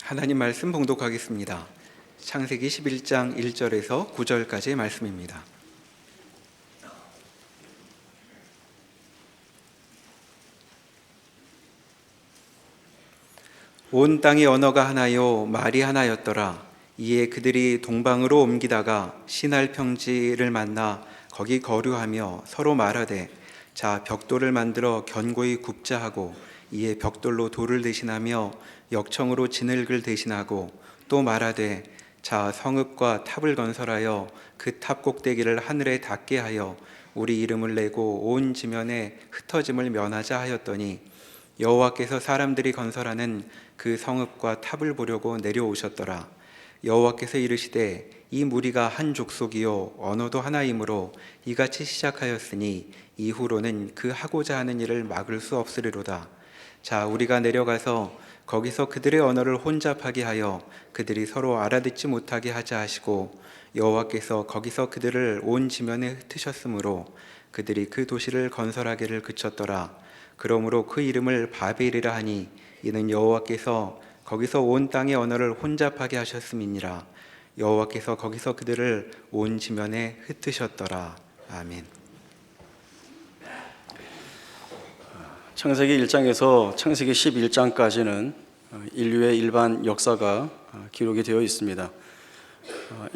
하나님 말씀 봉독하겠습니다. 창세기 11장 1절에서 9절까지의 말씀입니다. 온 땅의 언어가 하나요 말이 하나였더라. 이에 그들이 동방으로 옮기다가 시날 평지를 만나 거기 거류하며 서로 말하되 자 벽돌을 만들어 견고히 굽자 하고 이에 벽돌로 돌을 대신하며 역청으로 진흙을 대신하고 또 말하되 자 성읍과 탑을 건설하여 그 탑 꼭대기를 하늘에 닿게 하여 우리 이름을 내고 온 지면에 흩어짐을 면하자 하였더니 여호와께서 사람들이 건설하는 그 성읍과 탑을 보려고 내려오셨더라. 여호와께서 이르시되 이 무리가 한 족속이요 언어도 하나이므로 이같이 시작하였으니 이후로는 그 하고자 하는 일을 막을 수 없으리로다. 자 우리가 내려가서 거기서 그들의 언어를 혼잡하게 하여 그들이 서로 알아듣지 못하게 하자 하시고 여호와께서 거기서 그들을 온 지면에 흩으셨으므로 그들이 그 도시를 건설하기를 그쳤더라. 그러므로 그 이름을 바벨이라 하니 이는 여호와께서 거기서 온 땅의 언어를 혼잡하게 하셨음이니라. 여호와께서 거기서 그들을 온 지면에 흩으셨더라. 아멘. 창세기 1장에서 창세기 11장까지는 인류의 일반 역사가 기록이 되어 있습니다.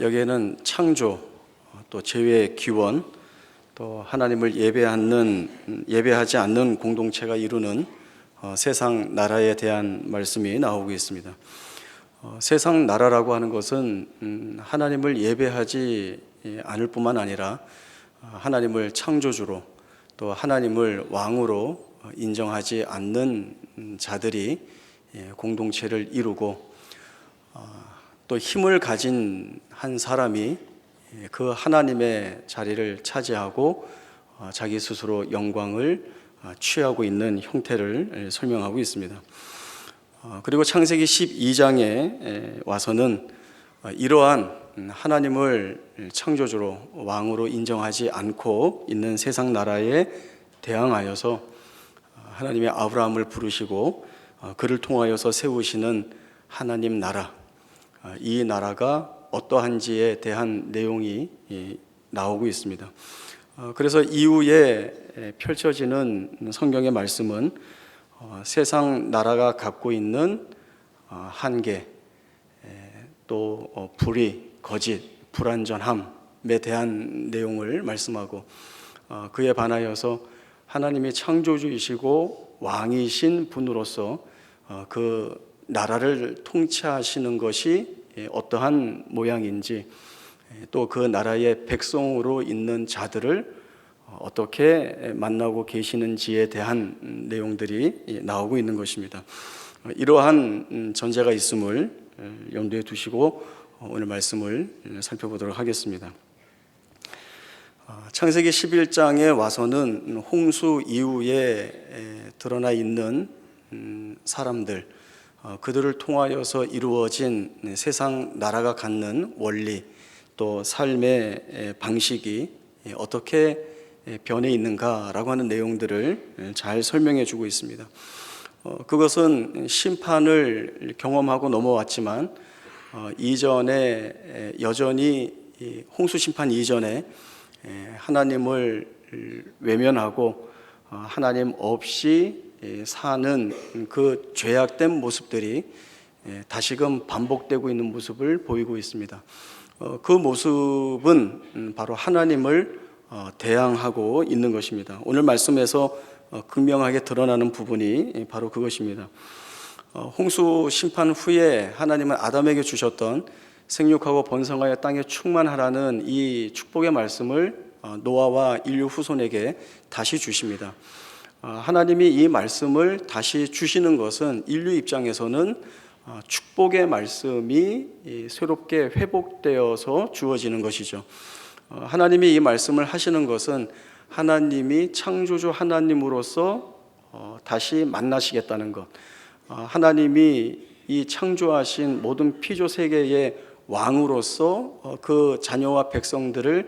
여기에는 창조, 또 죄의 기원, 또 하나님을 예배하지 않는 공동체가 이루는 세상 나라에 대한 말씀이 나오고 있습니다. 세상 나라라고 하는 것은 하나님을 예배하지 않을 뿐만 아니라 하나님을 창조주로 또 하나님을 왕으로 인정하지 않는 자들이 공동체를 이루고 또 힘을 가진 한 사람이 그 하나님의 자리를 차지하고 자기 스스로 영광을 취하고 있는 형태를 설명하고 있습니다. 그리고 창세기 12장에 와서는 이러한 하나님을 창조주로 왕으로 인정하지 않고 있는 세상 나라에 대항하여서 하나님의 아브라함을 부르시고 그를 통하여서 세우시는 하나님 나라, 이 나라가 어떠한지에 대한 내용이 나오고 있습니다. 그래서 이후에 펼쳐지는 성경의 말씀은 세상 나라가 갖고 있는 한계, 또 불의, 거짓, 불완전함에 대한 내용을 말씀하고 그에 반하여서 하나님이 창조주이시고 왕이신 분으로서 그 나라를 통치하시는 것이 어떠한 모양인지 또 그 나라의 백성으로 있는 자들을 어떻게 만나고 계시는지에 대한 내용들이 나오고 있는 것입니다. 이러한 전제가 있음을 염두에 두시고 오늘 말씀을 살펴보도록 하겠습니다. 창세기 11장에 와서는 홍수 이후에 드러나 있는 사람들, 그들을 통하여서 이루어진 세상 나라가 갖는 원리 또 삶의 방식이 어떻게 변해 있는가라고 하는 내용들을 잘 설명해 주고 있습니다. 그것은 심판을 경험하고 넘어왔지만 이전에 여전히 홍수 심판 이전에 하나님을 외면하고 하나님 없이 사는 그 죄악된 모습들이 다시금 반복되고 있는 모습을 보이고 있습니다. 그 모습은 바로 하나님을 대항하고 있는 것입니다. 오늘 말씀에서 극명하게 드러나는 부분이 바로 그것입니다. 홍수 심판 후에 하나님은 아담에게 주셨던 생육하고 번성하여 땅에 충만하라는 이 축복의 말씀을 노아와 인류 후손에게 다시 주십니다. 하나님이 이 말씀을 다시 주시는 것은 인류 입장에서는 축복의 말씀이 새롭게 회복되어서 주어지는 것이죠. 하나님이 이 말씀을 하시는 것은 하나님이 창조주 하나님으로서 다시 만나시겠다는 것, 하나님이 이 창조하신 모든 피조 세계의 왕으로서 그 자녀와 백성들을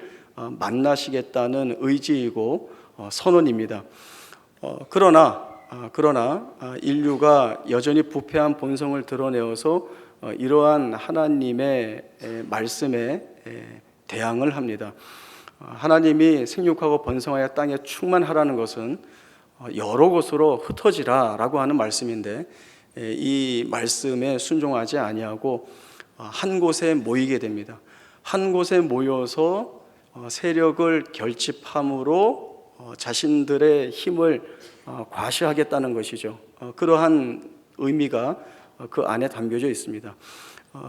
만나시겠다는 의지이고 선언입니다. 그러나 인류가 여전히 부패한 본성을 드러내어서 이러한 하나님의 말씀에 대항을 합니다. 하나님이 생육하고 번성하여 땅에 충만하라는 것은 여러 곳으로 흩어지라라고 하는 말씀인데, 이 말씀에 순종하지 아니하고 한 곳에 모이게 됩니다. 한 곳에 모여서 세력을 결집함으로 자신들의 힘을 과시하겠다는 것이죠. 그러한 의미가 그 안에 담겨져 있습니다.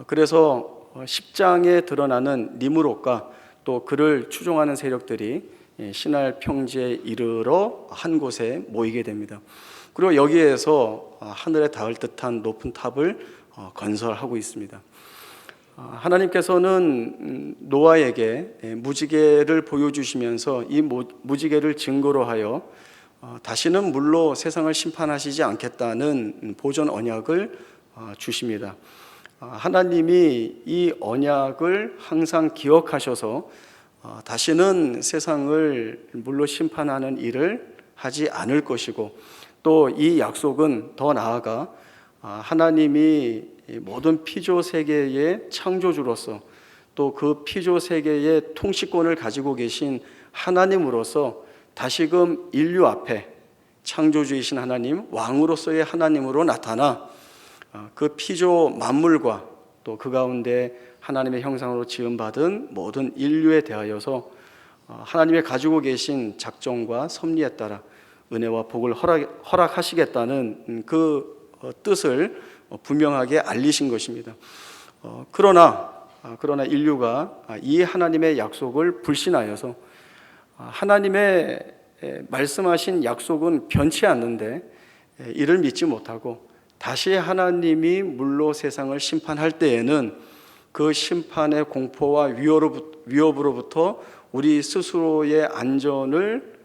그래서 10장에 드러나는 니므롯과 또 그를 추종하는 세력들이 신할 평지에 이르러 한 곳에 모이게 됩니다. 그리고 여기에서 하늘에 닿을 듯한 높은 탑을 건설하고 있습니다. 하나님께서는 노아에게 무지개를 보여주시면서 이 무지개를 증거로 하여 다시는 물로 세상을 심판하시지 않겠다는 보전 언약을 주십니다. 하나님이 이 언약을 항상 기억하셔서 다시는 세상을 물로 심판하는 일을 하지 않을 것이고, 또 이 약속은 더 나아가 하나님이 모든 피조 세계의 창조주로서 또 그 피조 세계의 통치권을 가지고 계신 하나님으로서 다시금 인류 앞에 창조주이신 하나님, 왕으로서의 하나님으로 나타나 그 피조 만물과 또 그 가운데 하나님의 형상으로 지음받은 모든 인류에 대하여서 하나님의 가지고 계신 작정과 섭리에 따라 은혜와 복을 허락하시겠다는 그 뜻을 분명하게 알리신 것입니다. 그러나 인류가 이 하나님의 약속을 불신하여서 하나님의 말씀하신 약속은 변치 않는데 이를 믿지 못하고 다시 하나님이 물로 세상을 심판할 때에는 그 심판의 공포와 위협으로부터 우리 스스로의 안전을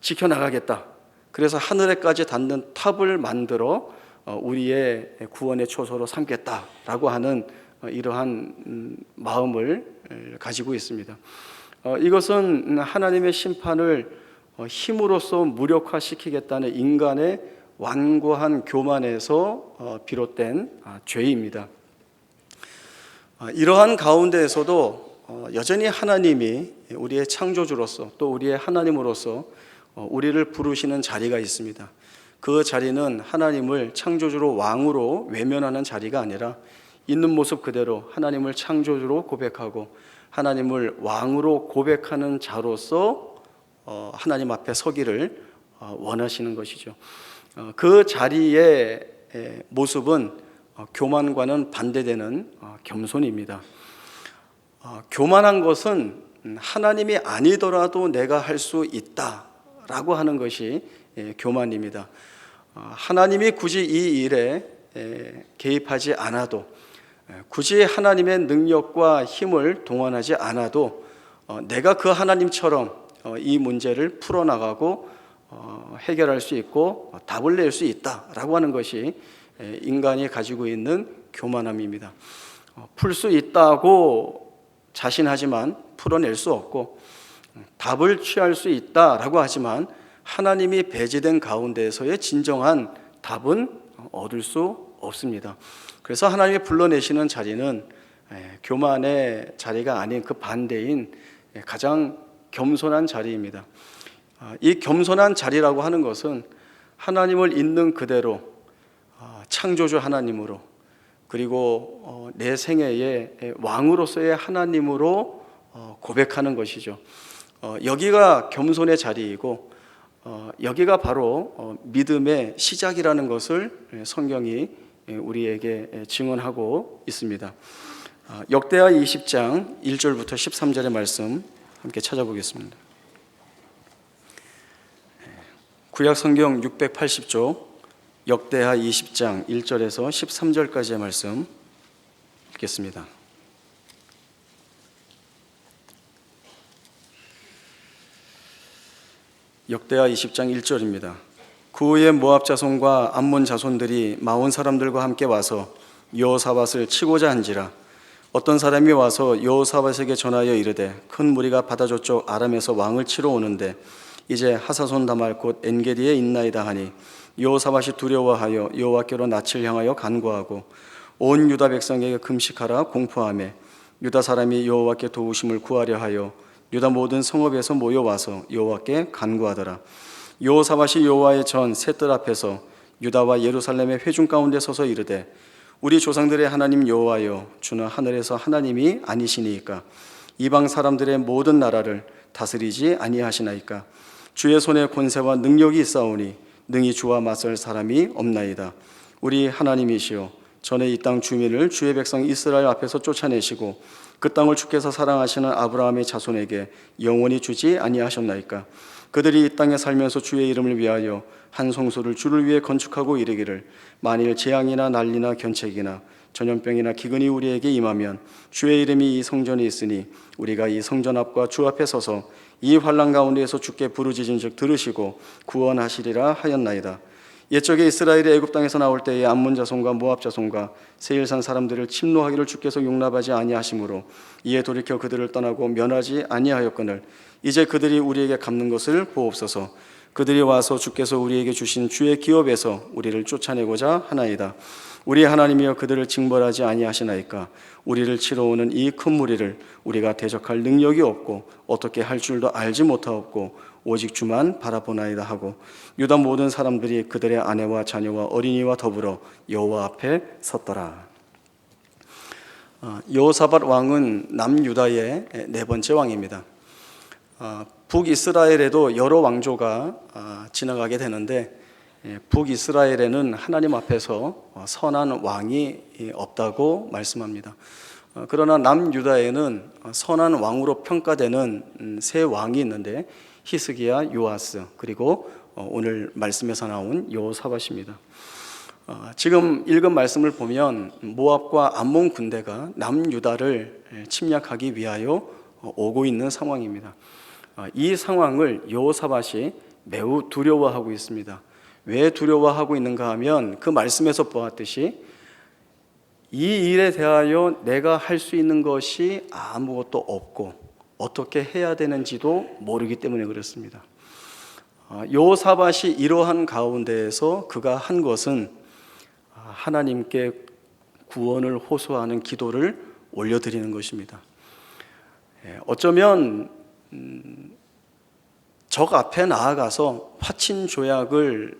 지켜나가겠다. 그래서 하늘에까지 닿는 탑을 만들어 우리의 구원의 초소로 삼겠다라고 하는 이러한 마음을 가지고 있습니다. 이것은 하나님의 심판을 힘으로써 무력화시키겠다는 인간의 완고한 교만에서 비롯된 죄입니다. 이러한 가운데에서도 여전히 하나님이 우리의 창조주로서 또 우리의 하나님으로서 우리를 부르시는 자리가 있습니다. 그 자리는 하나님을 창조주로 왕으로 외면하는 자리가 아니라 있는 모습 그대로 하나님을 창조주로 고백하고 하나님을 왕으로 고백하는 자로서 하나님 앞에 서기를 원하시는 것이죠. 그 자리의 모습은 교만과는 반대되는 겸손입니다. 교만한 것은 하나님이 아니더라도 내가 할 수 있다라고 하는 것이 교만입니다. 하나님이 굳이 이 일에 개입하지 않아도, 굳이 하나님의 능력과 힘을 동원하지 않아도 내가 그 하나님처럼 이 문제를 풀어나가고 해결할 수 있고 답을 낼 수 있다라고 하는 것이 인간이 가지고 있는 교만함입니다. 풀 수 있다고 자신하지만 풀어낼 수 없고, 답을 취할 수 있다라고 하지만 하나님이 배제된 가운데에서의 진정한 답은 얻을 수 없습니다. 그래서 하나님이 불러내시는 자리는 교만의 자리가 아닌 그 반대인 가장 겸손한 자리입니다. 이 겸손한 자리라고 하는 것은 하나님을 있는 그대로 창조주 하나님으로, 그리고 내 생애의 왕으로서의 하나님으로 고백하는 것이죠. 여기가 겸손의 자리이고 여기가 바로 믿음의 시작이라는 것을 성경이 우리에게 증언하고 있습니다. 역대하 20장 1절부터 13절의 말씀 함께 찾아보겠습니다. 구약 성경 680조 역대하 20장 1절에서 13절까지의 말씀 읽겠습니다. 역대하 20장 1절입니다. 그 후에 모압 자손과 암몬 자손들이 마온 사람들과 함께 와서 여호사밧을 치고자 한지라. 어떤 사람이 와서 여호사밧에게 전하여 이르되 큰 무리가 바다 저쪽 아람에서 왕을 치러 오는데 이제 하사손 다말 곧 엔게디에 있나이다 하니 여호사밧이 두려워하여 여호와께로 낯을 향하여 간구하고 온 유다 백성에게 금식하라 공포하며 유다 사람이 여호와께 도우심을 구하려 하여 유다 모든 성읍에서 모여와서 여호와께 간구하더라. 여호사밧이 여호와의 전 셋들 앞에서 유다와 예루살렘의 회중 가운데 서서 이르되 우리 조상들의 하나님 여호와여 주는 하늘에서 하나님이 아니시니이까 이방 사람들의 모든 나라를 다스리지 아니하시나이까 주의 손에 권세와 능력이 있사오니 능히 주와 맞설 사람이 없나이다. 우리 하나님이시여 전에 이 땅 주민을 주의 백성 이스라엘 앞에서 쫓아내시고 그 땅을 주께서 사랑하시는 아브라함의 자손에게 영원히 주지 아니하셨나이까. 그들이 이 땅에 살면서 주의 이름을 위하여 한 성소를 주를 위해 건축하고 이르기를 만일 재앙이나 난리나 견책이나 전염병이나 기근이 우리에게 임하면 주의 이름이 이 성전에 있으니 우리가 이 성전 앞과 주 앞에 서서 이 환난 가운데에서 주께 부르짖은즉 들으시고 구원하시리라 하였나이다. 옛적에 이스라엘이 애굽 땅에서 나올 때에 암몬 자손과 모압 자손과 세일산 사람들을 침노하기를 주께서 용납하지 아니하심으로 이에 돌이켜 그들을 떠나고 면하지 아니하였거늘 이제 그들이 우리에게 갚는 것을 보옵소서. 그들이 와서 주께서 우리에게 주신 주의 기업에서 우리를 쫓아내고자 하나이다. 우리 하나님이여 그들을 징벌하지 아니하시나이까. 우리를 치러 오는 이 큰 무리를 우리가 대적할 능력이 없고 어떻게 할 줄도 알지 못하옵고 오직 주만 바라보나이다 하고 유다 모든 사람들이 그들의 아내와 자녀와 어린이와 더불어 여호와 앞에 섰더라. 여호사밧 왕은 남유다의 네 번째 왕입니다. 북이스라엘에도 여러 왕조가 지나가게 되는데 북이스라엘에는 하나님 앞에서 선한 왕이 없다고 말씀합니다. 그러나 남유다에는 선한 왕으로 평가되는 세 왕이 있는데 히스기야, 요아스 그리고 오늘 말씀에서 나온 여호사밧입니다. 지금 읽은 말씀을 보면 모압과 암몬 군대가 남유다를 침략하기 위하여 오고 있는 상황입니다. 이 상황을 여호사밧이 매우 두려워하고 있습니다. 왜 두려워하고 있는가 하면 그 말씀에서 보았듯이 이 일에 대하여 내가 할 수 있는 것이 아무것도 없고 어떻게 해야 되는지도 모르기 때문에 그렇습니다. 여호사밧이 이러한 가운데에서 그가 한 것은 하나님께 구원을 호소하는 기도를 올려드리는 것입니다. 어쩌면 적 앞에 나아가서 화친 조약을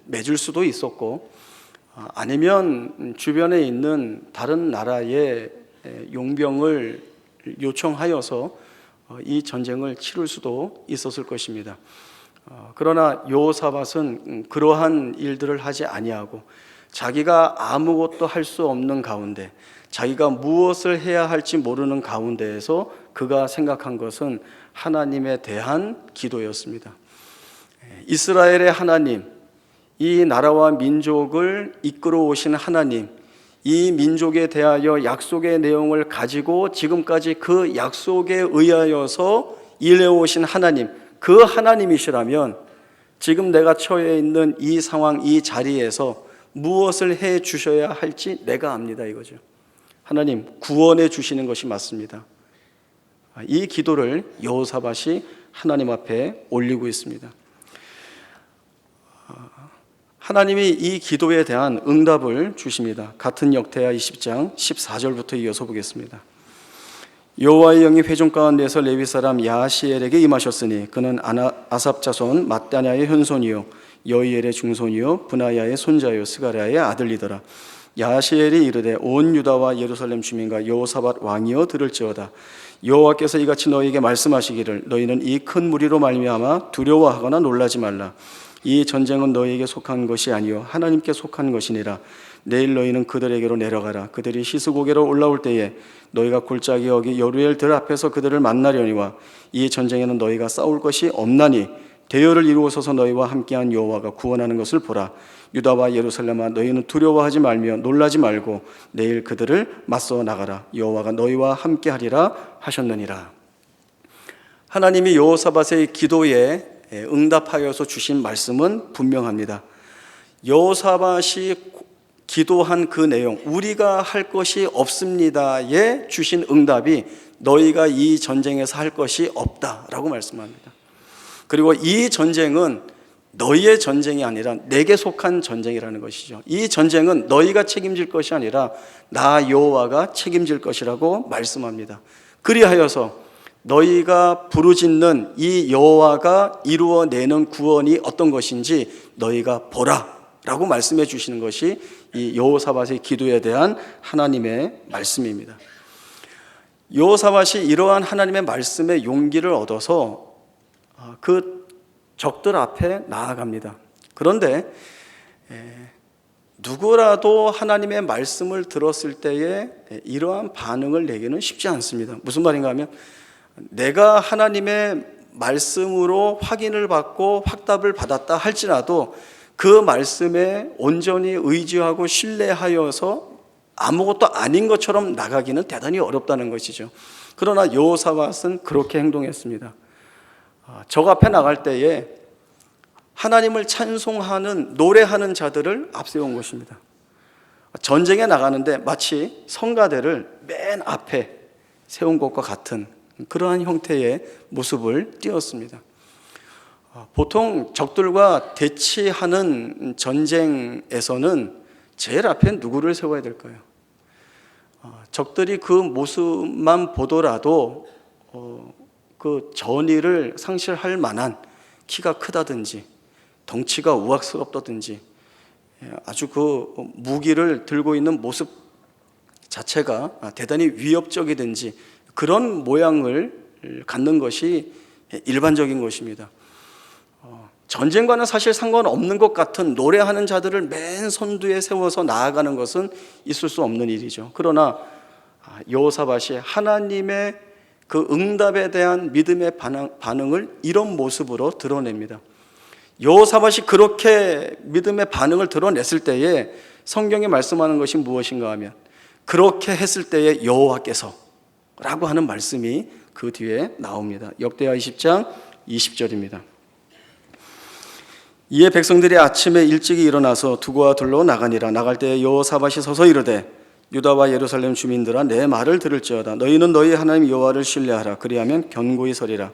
맺을 수도 있었고 아니면 주변에 있는 다른 나라의 용병을 요청하여서 이 전쟁을 치를 수도 있었을 것입니다. 그러나 여호사밧은 그러한 일들을 하지 아니하고 자기가 아무것도 할 수 없는 가운데 자기가 무엇을 해야 할지 모르는 가운데에서 그가 생각한 것은 하나님에 대한 기도였습니다. 이스라엘의 하나님, 이 나라와 민족을 이끌어 오신 하나님, 이 민족에 대하여 약속의 내용을 가지고 지금까지 그 약속에 의하여서 일해오신 하나님, 그 하나님이시라면 지금 내가 처해 있는 이 상황, 이 자리에서 무엇을 해 주셔야 할지 내가 압니다 이거죠. 하나님 구원해 주시는 것이 맞습니다. 이 기도를 여호사밧이 하나님 앞에 올리고 있습니다. 하나님이 이 기도에 대한 응답을 주십니다. 같은 역대하 20장 14절부터 이어서 보겠습니다. 여호와의 영이 회중 가운데서 레위 사람 야하시엘에게 임하셨으니 그는 아삽 자손 mat단야의 현손이요 여이엘의 중손이요 브나야의 손자요 스가랴의 아들이더라. 야하시엘이 이르되 온 유다와 예루살렘 주민과 여호사밧 왕이여 들을지어다. 여호와께서 이같이 너희에게 말씀하시기를 너희는 이 큰 무리로 말미암아 두려워하거나 놀라지 말라. 이 전쟁은 너희에게 속한 것이 아니요 하나님께 속한 것이니라. 내일 너희는 그들에게로 내려가라. 그들이 시스고개로 올라올 때에 너희가 골짜기 여기 여루엘 들 앞에서 그들을 만나려니와 이 전쟁에는 너희가 싸울 것이 없나니 대열을 이루어서서 너희와 함께한 여호와가 구원하는 것을 보라. 유다와 예루살렘아 너희는 두려워하지 말며 놀라지 말고 내일 그들을 맞서 나가라. 여호와가 너희와 함께하리라 하셨느니라. 하나님이 여호사밧의 기도에 응답하여서 주신 말씀은 분명합니다. 여호사밧이 기도한 그 내용, 우리가 할 것이 없습니다에 주신 응답이 너희가 이 전쟁에서 할 것이 없다라고 말씀합니다. 그리고 이 전쟁은 너희의 전쟁이 아니라 내게 속한 전쟁이라는 것이죠. 이 전쟁은 너희가 책임질 것이 아니라 나 여호와가 책임질 것이라고 말씀합니다. 그리하여서 너희가 부르짖는 이 여호와가 이루어내는 구원이 어떤 것인지 너희가 보라 라고 말씀해 주시는 것이 이 여호사밧의 기도에 대한 하나님의 말씀입니다. 여호사밧이 이러한 하나님의 말씀에 용기를 얻어서 그 적들 앞에 나아갑니다. 그런데 누구라도 하나님의 말씀을 들었을 때에 이러한 반응을 내기는 쉽지 않습니다. 무슨 말인가 하면 내가 하나님의 말씀으로 확인을 받고 확답을 받았다 할지라도 그 말씀에 온전히 의지하고 신뢰하여서 아무것도 아닌 것처럼 나가기는 대단히 어렵다는 것이죠. 그러나 여호사밧은 그렇게 행동했습니다. 적 앞에 나갈 때에 하나님을 찬송하는 노래하는 자들을 앞세운 것입니다. 전쟁에 나가는데 마치 성가대를 맨 앞에 세운 것과 같은 그러한 형태의 모습을 띄었습니다. 보통 적들과 대치하는 전쟁에서는 제일 앞에 누구를 세워야 될까요? 적들이 그 모습만 보더라도 그 전의를 상실할 만한 키가 크다든지 덩치가 우악스럽다든지 아주 그 무기를 들고 있는 모습 자체가 대단히 위협적이든지 그런 모양을 갖는 것이 일반적인 것입니다. 전쟁과는 사실 상관없는 것 같은 노래하는 자들을 맨 선두에 세워서 나아가는 것은 있을 수 없는 일이죠. 그러나 여호사밧이 하나님의 그 응답에 대한 믿음의 반응을 이런 모습으로 드러냅니다. 여호사밧이 그렇게 믿음의 반응을 드러냈을 때에 성경에 말씀하는 것이 무엇인가 하면 그렇게 했을 때에 여호와께서 라고 하는 말씀이 그 뒤에 나옵니다. 역대하 20장 20절입니다. 이에 백성들이 아침에 일찍이 일어나서 두고와 둘로 나가니라. 나갈 때에 여호사밧이 서서 이르되 유다와 예루살렘 주민들아 내 말을 들을지어다. 너희는 너희 하나님 여호와를 신뢰하라. 그리하면 견고히 서리라.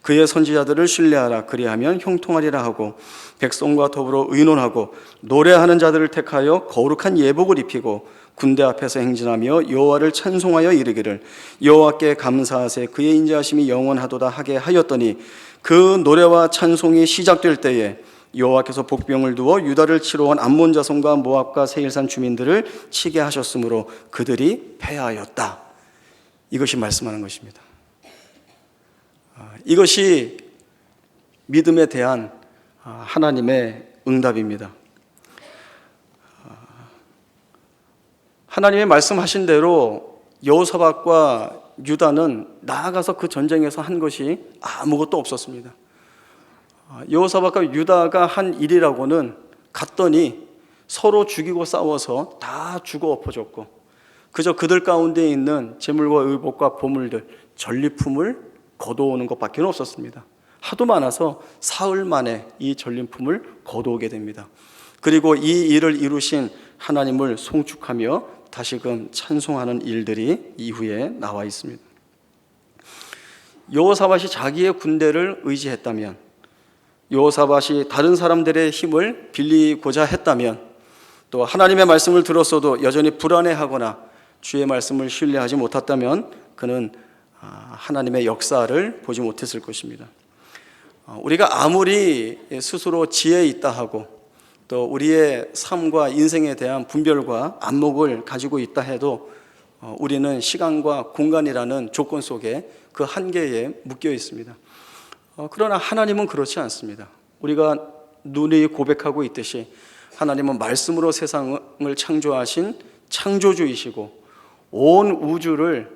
그의 선지자들을 신뢰하라. 그리하면 형통하리라 하고 백성과 더불어 의논하고 노래하는 자들을 택하여 거룩한 예복을 입히고 군대 앞에서 행진하며 여호와를 찬송하여 이르기를 여호와께 감사하세 그의 인자하심이 영원하도다 하게 하였더니 그 노래와 찬송이 시작될 때에 여호와께서 복병을 두어 유다를 치러 온 암몬 자손과 모압과 세일산 주민들을 치게 하셨으므로 그들이 패하였다. 이것이 말씀하는 것입니다. 이것이 믿음에 대한 하나님의 응답입니다. 하나님의 말씀하신 대로 여호사밧과 유다는 나아가서 그 전쟁에서 한 것이 아무것도 없었습니다. 여호사밧과 유다가 한 일이라고는 갔더니 서로 죽이고 싸워서 다 죽어 엎어졌고 그저 그들 가운데 있는 재물과 의복과 보물들 전리품을 거두오는 것밖에 없었습니다. 하도 많아서 사흘 만에 이 전리품을 거두오게 됩니다. 그리고 이 일을 이루신 하나님을 송축하며 다시금 찬송하는 일들이 이후에 나와 있습니다. 여호사밧이 자기의 군대를 의지했다면, 여호사밧이 다른 사람들의 힘을 빌리고자 했다면, 또 하나님의 말씀을 들었어도 여전히 불안해하거나 주의 말씀을 신뢰하지 못했다면 그는 하나님의 역사를 보지 못했을 것입니다. 우리가 아무리 스스로 지혜 있다 하고 또 우리의 삶과 인생에 대한 분별과 안목을 가지고 있다 해도 우리는 시간과 공간이라는 조건 속에 그 한계에 묶여 있습니다. 그러나 하나님은 그렇지 않습니다. 우리가 눈이 고백하고 있듯이 하나님은 말씀으로 세상을 창조하신 창조주이시고 온 우주를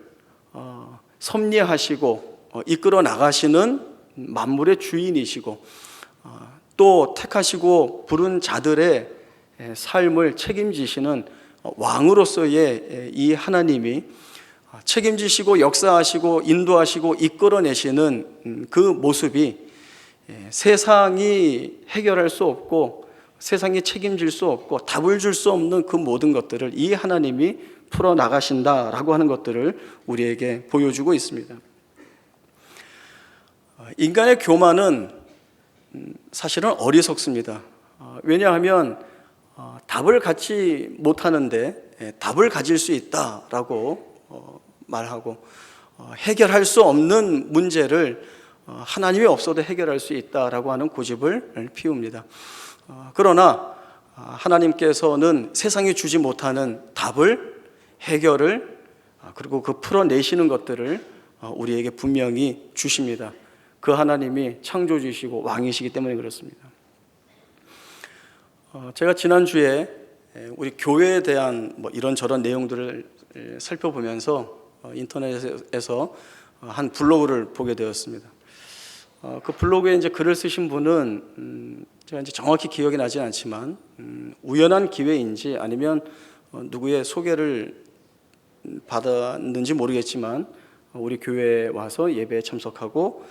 섭리하시고 이끌어 나가시는 만물의 주인이시고 또 택하시고 부른 자들의 삶을 책임지시는 왕으로서의 이 하나님이 책임지시고 역사하시고 인도하시고 이끌어내시는 그 모습이 세상이 해결할 수 없고 세상이 책임질 수 없고 답을 줄 수 없는 그 모든 것들을 이 하나님이 풀어나가신다라고 하는 것들을 우리에게 보여주고 있습니다. 인간의 교만은 사실은 어리석습니다. 왜냐하면 답을 갖지 못하는데 답을 가질 수 있다라고 말하고 해결할 수 없는 문제를 하나님이 없어도 해결할 수 있다라고 하는 고집을 피웁니다. 그러나 하나님께서는 세상이 주지 못하는 답을, 해결을, 그리고 그 풀어내시는 것들을 우리에게 분명히 주십니다. 그 하나님이 창조주시고 왕이시기 때문에 그렇습니다. 제가 지난주에 우리 교회에 대한 이런저런 내용들을 살펴보면서 인터넷에서 한 블로그를 보게 되었습니다. 그 블로그에 이제 글을 쓰신 분은 제가 이제 정확히 기억이 나진 않지만 우연한 기회인지 아니면 누구의 소개를 받았는지 모르겠지만 우리 교회에 와서 예배에 참석하고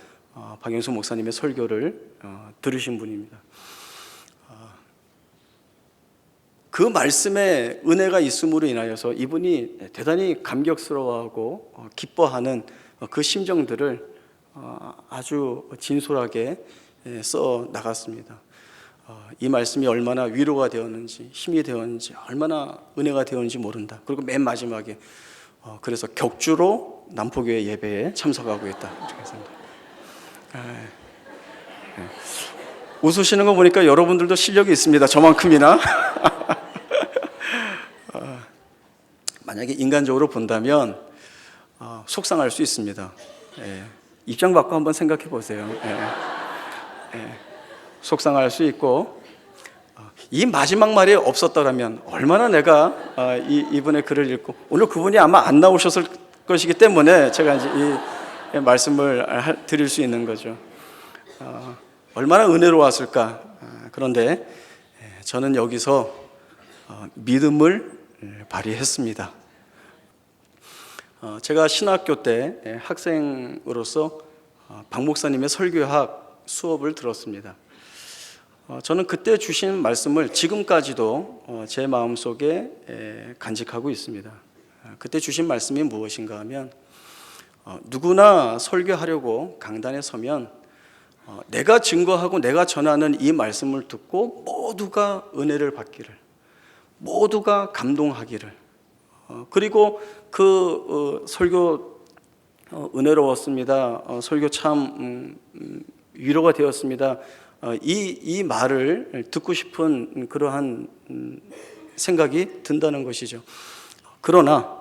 박영수 목사님의 설교를 들으신 분입니다. 그 말씀에 은혜가 있음으로 인하여서 이분이 대단히 감격스러워하고 기뻐하는 그 심정들을 아주 진솔하게 써 나갔습니다. 이 말씀이 얼마나 위로가 되었는지, 힘이 되었는지, 얼마나 은혜가 되었는지 모른다. 그리고 맨 마지막에 그래서 격주로 남포교회 예배에 참석하고 있다. 이렇게 했습니다. 웃으시는 거 보니까 여러분들도 실력이 있습니다. 저만큼이나. 만약에 인간적으로 본다면 속상할 수 있습니다. 입장 바꿔 한번 생각해 보세요. 속상할 수 있고 이 마지막 말이 없었더라면 얼마나 내가 이분의 글을 읽고 오늘 그분이 아마 안 나오셨을 것이기 때문에 제가 이제 이 말씀을 드릴 수 있는 거죠. 얼마나 은혜로웠을까. 그런데 저는 여기서 믿음을 발휘했습니다. 제가 신학교 때 학생으로서 박 목사님의 설교학 수업을 들었습니다. 저는 그때 주신 말씀을 지금까지도 제 마음속에 간직하고 있습니다. 그때 주신 말씀이 무엇인가 하면 누구나 설교하려고 강단에 서면 내가 증거하고 내가 전하는 이 말씀을 듣고 모두가 은혜를 받기를, 모두가 감동하기를, 그리고 그 설교 은혜로웠습니다. 설교 참 위로가 되었습니다. 이 말을 듣고 싶은 그러한 생각이 든다는 것이죠. 그러나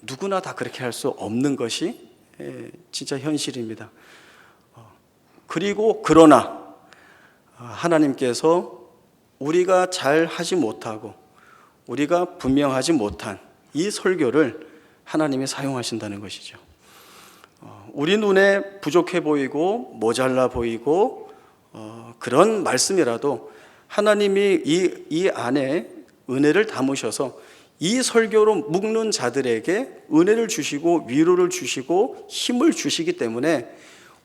누구나 다 그렇게 할 수 없는 것이 진짜 현실입니다. 그러나 하나님께서 우리가 잘 하지 못하고 우리가 분명하지 못한 이 설교를 하나님이 사용하신다는 것이죠. 우리 눈에 부족해 보이고 모자라 보이고 그런 말씀이라도 하나님이 이 안에 은혜를 담으셔서 이 설교로 묶는 자들에게 은혜를 주시고 위로를 주시고 힘을 주시기 때문에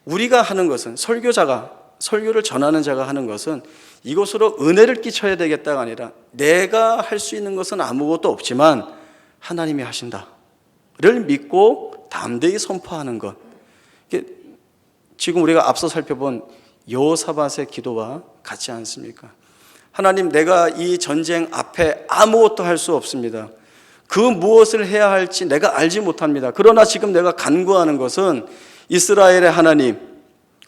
우리가 하는 것은 설교를 전하는 자가 하는 것은 이것으로 은혜를 끼쳐야 되겠다가 아니라 내가 할 수 있는 것은 아무것도 없지만 하나님이 하신다를 믿고 담대히 선포하는 것. 지금 우리가 앞서 살펴본 여호사밧의 기도와 같지 않습니까? 하나님, 내가 이 전쟁 앞에 아무것도 할 수 없습니다. 그 무엇을 해야 할지 내가 알지 못합니다. 그러나 지금 내가 간구하는 것은 이스라엘의 하나님,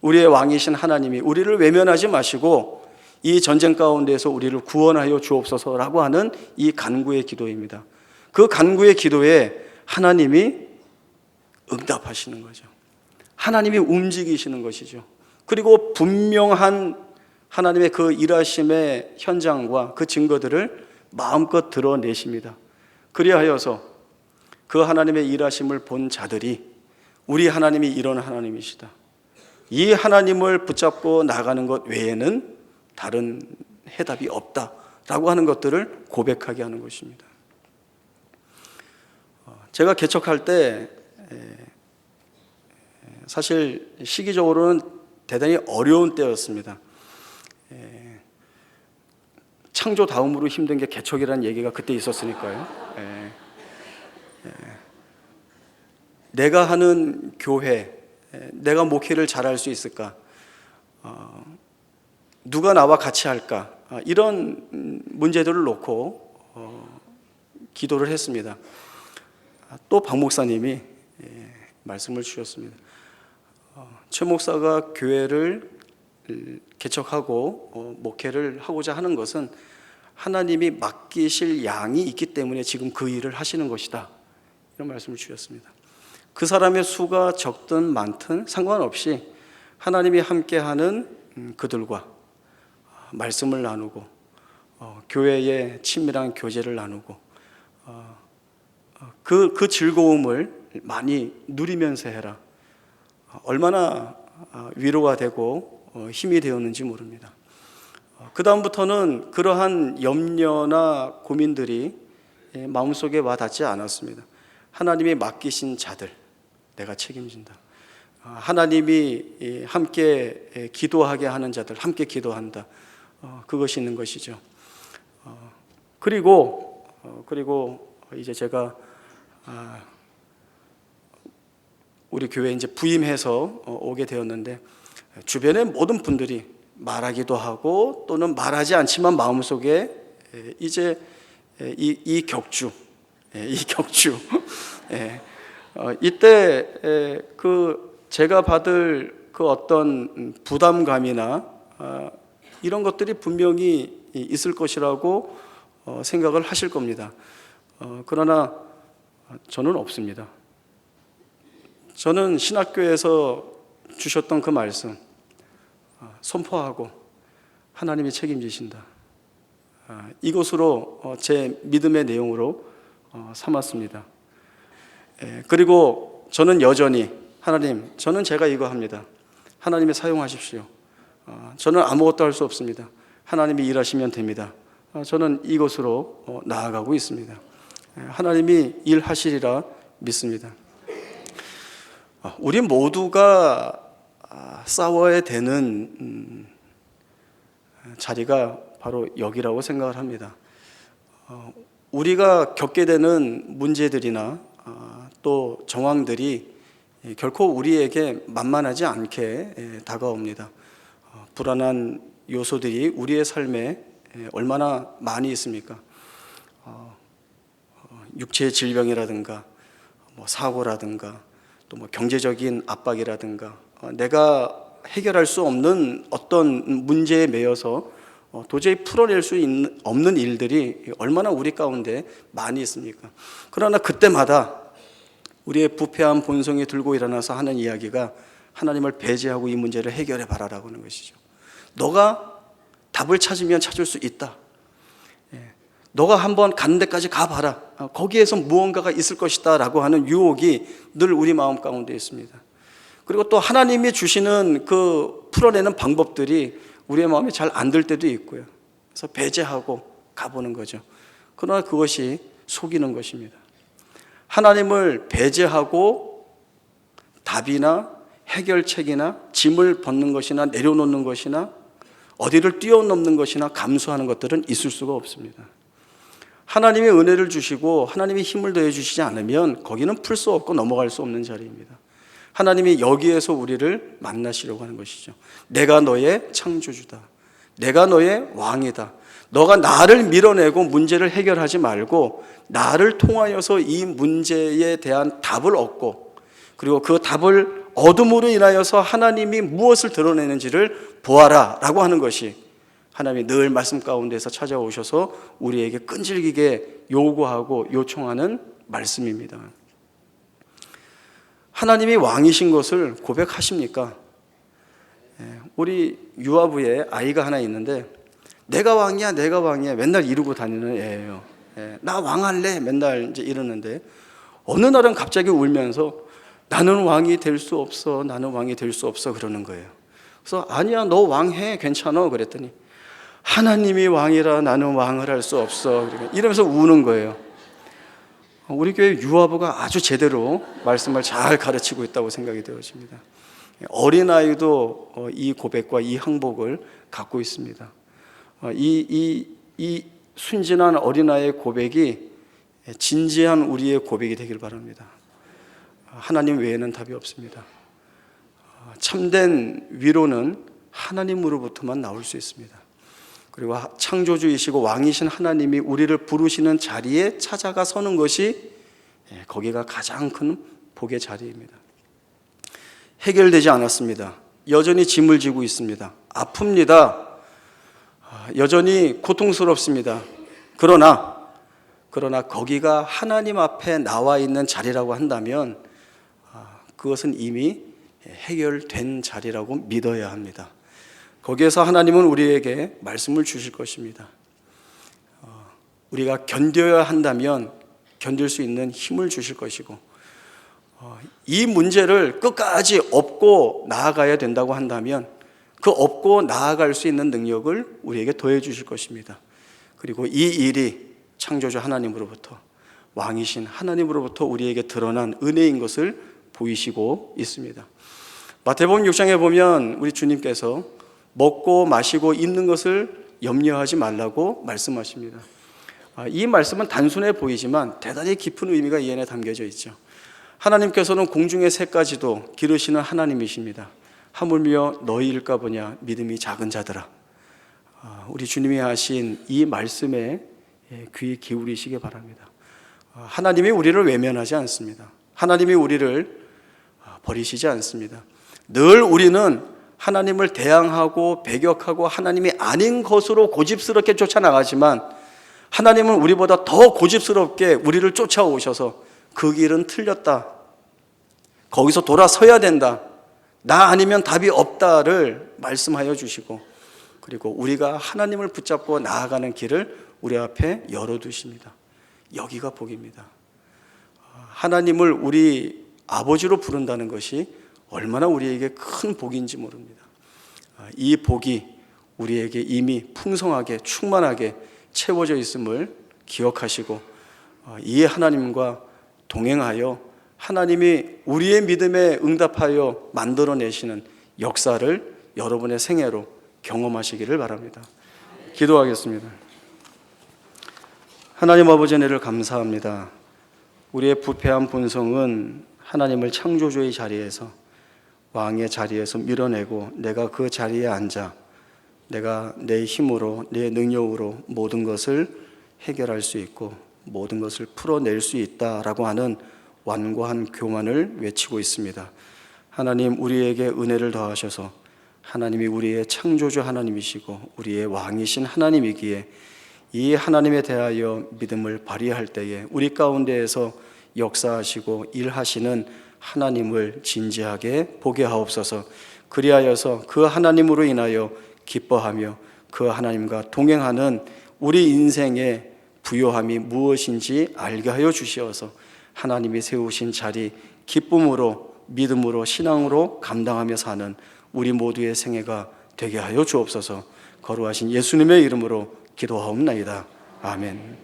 우리의 왕이신 하나님이 우리를 외면하지 마시고 이 전쟁 가운데에서 우리를 구원하여 주옵소서라고 하는 이 간구의 기도입니다. 그 간구의 기도에 하나님이 응답하시는 거죠. 하나님이 움직이시는 것이죠. 그리고 분명한 하나님의 그 일하심의 현장과 그 증거들을 마음껏 드러내십니다. 그리하여서 그 하나님의 일하심을 본 자들이 우리 하나님이 이런 하나님이시다, 이 하나님을 붙잡고 나가는 것 외에는 다른 해답이 없다라고 하는 것들을 고백하게 하는 것입니다. 제가 개척할 때 사실 시기적으로는 대단히 어려운 때였습니다. 창조 다음으로 힘든 게 개척이라는 얘기가 그때 있었으니까요. 내가 하는 교회, 내가 목회를 잘할 수 있을까? 누가 나와 같이 할까? 이런 문제들을 놓고 기도를 했습니다. 또 박 목사님이 말씀을 주셨습니다. 최 목사가 교회를 개척하고 목회를 하고자 하는 것은 하나님이 맡기실 양이 있기 때문에 지금 그 일을 하시는 것이다. 이런 말씀을 주셨습니다. 그 사람의 수가 적든 많든 상관없이 하나님이 함께하는 그들과 말씀을 나누고 교회의 친밀한 교제를 나누고 그 즐거움을 많이 누리면서 해라. 얼마나 위로가 되고 힘이 되었는지 모릅니다. 그 다음부터는 그러한 염려나 고민들이 마음속에 와 닿지 않았습니다. 하나님이 맡기신 자들 내가 책임진다. 하나님이 함께 기도하게 하는 자들 함께 기도한다. 그것이 있는 것이죠. 그리고 이제 제가 우리 교회에 이제 부임해서 오게 되었는데 주변의 모든 분들이 말하기도 하고 또는 말하지 않지만 마음속에 이제 이 격주 이때 그 제가 받을 그 어떤 부담감이나 이런 것들이 분명히 있을 것이라고 생각을 하실 겁니다. 그러나 저는 없습니다. 저는 신학교에서 주셨던 그 말씀 선포하고 하나님이 책임지신다. 이것으로 제 믿음의 내용으로 삼았습니다. 그리고 저는 여전히 하나님, 저는 제가 이거 합니다. 하나님이 사용하십시오. 저는 아무것도 할 수 없습니다. 하나님이 일하시면 됩니다. 저는 이것으로 나아가고 있습니다. 하나님이 일하시리라 믿습니다. 우리 모두가 싸워야 되는 자리가 바로 여기라고 생각을 합니다. 우리가 겪게 되는 문제들이나 또 정황들이 결코 우리에게 만만하지 않게 다가옵니다. 불안한 요소들이 우리의 삶에 얼마나 많이 있습니까? 육체의 질병이라든가 사고라든가 또 경제적인 압박이라든가 내가 해결할 수 없는 어떤 문제에 매여서 도저히 풀어낼 수 없는 일들이 얼마나 우리 가운데 많이 있습니까? 그러나 그때마다 우리의 부패한 본성이 들고 일어나서 하는 이야기가 하나님을 배제하고 이 문제를 해결해 봐라라고 하는 것이죠. 너가 답을 찾으면 찾을 수 있다. 너가 한번 가는 데까지 가봐라. 거기에서 무언가가 있을 것이다 라고 하는 유혹이 늘 우리 마음 가운데 있습니다. 그리고 또 하나님이 주시는 그 풀어내는 방법들이 우리의 마음에 잘 안 들 때도 있고요. 그래서 배제하고 가보는 거죠. 그러나 그것이 속이는 것입니다. 하나님을 배제하고 답이나 해결책이나 짐을 벗는 것이나 내려놓는 것이나 어디를 뛰어넘는 것이나 감수하는 것들은 있을 수가 없습니다. 하나님의 은혜를 주시고 하나님의 힘을 더해 주시지 않으면 거기는 풀 수 없고 넘어갈 수 없는 자리입니다. 하나님이 여기에서 우리를 만나시려고 하는 것이죠. 내가 너의 창조주다. 내가 너의 왕이다. 너가 나를 밀어내고 문제를 해결하지 말고 나를 통하여서 이 문제에 대한 답을 얻고 그리고 그 답을 얻음으로 인하여서 하나님이 무엇을 드러내는지를 보아라 라고 하는 것이 하나님이 늘 말씀 가운데서 찾아오셔서 우리에게 끈질기게 요구하고 요청하는 말씀입니다. 하나님이 왕이신 것을 고백하십니까? 우리 유아부에 아이가 하나 있는데 내가 왕이야 내가 왕이야 맨날 이러고 다니는 애예요. 나 왕할래 맨날 이제 이러는데 어느 날은 갑자기 울면서 나는 왕이 될 수 없어 나는 왕이 될 수 없어 그러는 거예요. 그래서 아니야 너 왕해 괜찮아 그랬더니 하나님이 왕이라 나는 왕을 할 수 없어 이러면서 우는 거예요. 우리 교회 유아부가 아주 제대로 말씀을 잘 가르치고 있다고 생각이 되어집니다. 어린아이도 이 고백과 이 항복을 갖고 있습니다. 이 순진한 어린아이의 고백이 진지한 우리의 고백이 되길 바랍니다. 하나님 외에는 답이 없습니다. 참된 위로는 하나님으로부터만 나올 수 있습니다. 그리고 창조주이시고 왕이신 하나님이 우리를 부르시는 자리에 찾아가 서는 것이 거기가 가장 큰 복의 자리입니다. 해결되지 않았습니다. 여전히 짐을 지고 있습니다. 아픕니다. 여전히 고통스럽습니다. 그러나 거기가 하나님 앞에 나와 있는 자리라고 한다면 그것은 이미 해결된 자리라고 믿어야 합니다. 거기에서 하나님은 우리에게 말씀을 주실 것입니다. 우리가 견뎌야 한다면 견딜 수 있는 힘을 주실 것이고, 이 문제를 끝까지 업고 나아가야 된다고 한다면 그 업고 나아갈 수 있는 능력을 우리에게 더해 주실 것입니다. 그리고 이 일이 창조주 하나님으로부터, 왕이신 하나님으로부터 우리에게 드러난 은혜인 것을 보이시고 있습니다. 마태복음 6장에 보면 우리 주님께서 먹고 마시고 입는 것을 염려하지 말라고 말씀하십니다. 이 말씀은 단순해 보이지만 대단히 깊은 의미가 이 안에 담겨져 있죠. 하나님께서는 공중의 새까지도 기르시는 하나님이십니다. 하물며 너희일까 보냐 믿음이 작은 자들아. 우리 주님이 하신 이 말씀에 귀 기울이시기 바랍니다. 하나님이 우리를 외면하지 않습니다. 하나님이 우리를 버리시지 않습니다. 늘 우리는 하나님을 대항하고 배격하고 하나님이 아닌 것으로 고집스럽게 쫓아나가지만 하나님은 우리보다 더 고집스럽게 우리를 쫓아오셔서 그 길은 틀렸다, 거기서 돌아서야 된다, 나 아니면 답이 없다를 말씀하여 주시고, 그리고 우리가 하나님을 붙잡고 나아가는 길을 우리 앞에 열어두십니다. 여기가 복입니다. 하나님을 우리 아버지로 부른다는 것이 얼마나 우리에게 큰 복인지 모릅니다. 이 복이 우리에게 이미 풍성하게 충만하게 채워져 있음을 기억하시고 이 하나님과 동행하여 하나님이 우리의 믿음에 응답하여 만들어내시는 역사를 여러분의 생애로 경험하시기를 바랍니다. 기도하겠습니다. 하나님 아버지, 은혜를 감사합니다. 우리의 부패한 본성은 하나님을 창조주의 자리에서, 왕의 자리에서 밀어내고 내가 그 자리에 앉아 내가 내 힘으로, 내 능력으로 모든 것을 해결할 수 있고 모든 것을 풀어낼 수 있다라고 하는 완고한 교만을 외치고 있습니다. 하나님, 우리에게 은혜를 더하셔서 하나님이 우리의 창조주 하나님이시고 우리의 왕이신 하나님이기에 이 하나님에 대하여 믿음을 발휘할 때에 우리 가운데에서 역사하시고 일하시는 하나님을 진지하게 보게 하옵소서. 그리하여서 그 하나님으로 인하여 기뻐하며 그 하나님과 동행하는 우리 인생의 부요함이 무엇인지 알게 하여 주시어서 하나님이 세우신 자리 기쁨으로, 믿음으로, 신앙으로 감당하며 사는 우리 모두의 생애가 되게 하여 주옵소서. 거룩하신 예수님의 이름으로 기도하옵나이다. 아멘.